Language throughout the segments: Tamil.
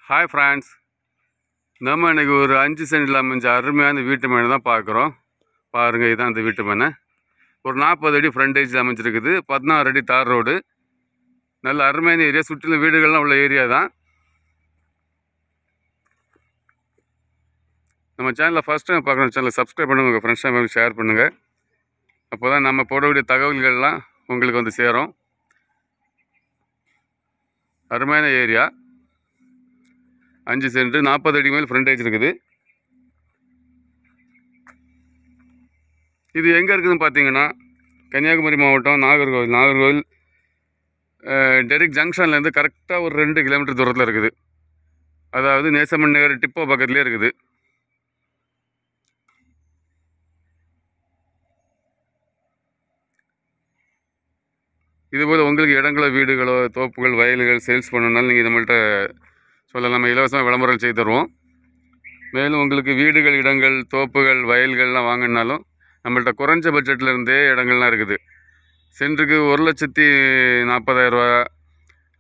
ஹாய் ஃப்ரெண்ட்ஸ், நம்ம இன்றைக்கி ஒரு 5 சென்டில் அமைஞ்ச அருமையான வீட்டு மனை தான் பார்க்குறோம். பாருங்கள், இதுதான் அந்த வீட்டு மனை. ஒரு 40 அடி ஃப்ரண்டேஜ் அமைஞ்சிருக்குது. 16 அடி தார் ரோடு. நல்ல அருமையான ஏரியா. சுற்றிலும் வீடுகள்லாம் உள்ள ஏரியா தான். நம்ம சேனலில் ஃபஸ்ட் டைம் பார்க்குற சேனலை சப்ஸ்கிரைப் பண்ணுங்கள், உங்கள் ஃப்ரெண்ட்ஸ் டைம் ஷேர் பண்ணுங்கள். அப்போ தான் நம்ம போடக்கூடிய தகவல்கள்லாம் உங்களுக்கு வந்து சேரும். அருமையான ஏரியா. 5 சென்ட் 40 அடி மேல் ஃப்ரண்டேஜ் இருக்குது. இது எங்கே இருக்குதுன்னு பார்த்தீங்கன்னா, கன்னியாகுமரி மாவட்டம் நாகர்கோவில் டெரிக் ஜங்ஷன்லேருந்து கரெக்டாக ஒரு 2 கிலோமீட்டர் தூரத்தில் இருக்குது. அதாவது நேசமன் நகர் டிப்போ பக்கத்துலேயே இருக்குது. இதுபோல் உங்களுக்கு இடங்களோ, வீடுகளோ, தோப்புகள், வயல்கள் சேல்ஸ் பண்ணணுன்னாலும் நீங்கள் நம்மள்கிட்ட சொல்லலாம். நம்ம இலவசமாக விளம்பரம் செய்து தருவோம். மேலும் உங்களுக்கு வீடுகள், இடங்கள், தோப்புகள், வயல்கள்லாம் வாங்கினாலும் நம்மள்கிட்ட குறைஞ்ச பட்ஜெட்டில் இருந்தே இடங்கள்லாம் இருக்குது. சென்ட்டுக்கு 1,40,000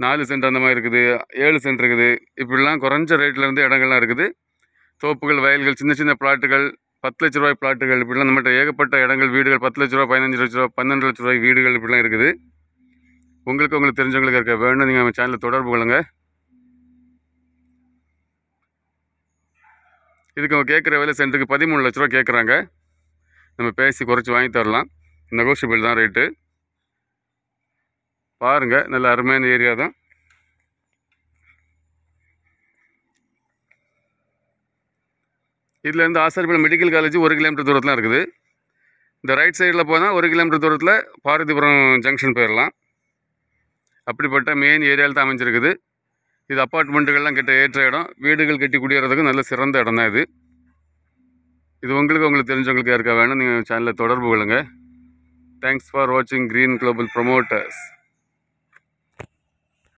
4 சென்ட் அந்த மாதிரி இருக்குது, 7 சென்ட் இருக்குது. இப்படிலாம் குறைஞ்ச ரேட்லேருந்து இடங்கள்லாம் இருக்குது. தோப்புகள், வயல்கள், சின்ன சின்ன பிளாட்டுகள், 10 லட்ச ரூபாய் பிளாட்டுகள், இப்படிலாம் நம்மள்கிட்ட ஏகப்பட்ட இடங்கள், வீடுகள் 10 லட்ச ரூபா, 15 லட்ச ரூபா, 12 லட்ச ரூபாய் வீடுகள் இப்படிலாம் இருக்குது. உங்களுக்கு தெரிஞ்சவங்களுக்கு இருக்க வேணும், நீங்கள் நம்ம சேனலில் தொடர்பு கொள்ளுங்கள். இதுக்கு அவங்க கேட்குற விலை சென்ட்டுக்கு 13 லட்ச ரூபா கேட்குறாங்க. நம்ம பேசி குறைச்சி வாங்கி தரலாம். நெகோஷியபிள் தான் ரேட்டு. பாருங்கள், நல்ல அருமையான ஏரியா தான். இதுலேருந்து ஆசாரிபாளையம் மெடிக்கல் காலேஜ் 1 கிலோமீட்டர் தூரத்தில் இருக்குது. இந்த ரைட் சைடில் போனால் 1 கிலோமீட்டர் தூரத்தில் பாரதிபுரம் ஜங்ஷன் போயிடலாம். அப்படிப்பட்ட மெயின் ஏரியாவில் தான் அமைஞ்சிருக்குது. இது அப்பார்ட்மெண்ட்டுகள்லாம் கிட்ட ஏற்ற இடம். வீடுகள் கட்டி குடியேறதுக்கு நல்ல சிறந்த இடம் தான் இது. இது உங்களுக்கு தெரிஞ்சவங்களுக்கு யாருக்கா வேணும், நீங்கள் சேனலில் தொடர்பு கொள்ளுங்கள். தேங்க்ஸ் ஃபார் வாட்சிங் கிரீன் குளோபல் ப்ரொமோட்டர்ஸ்.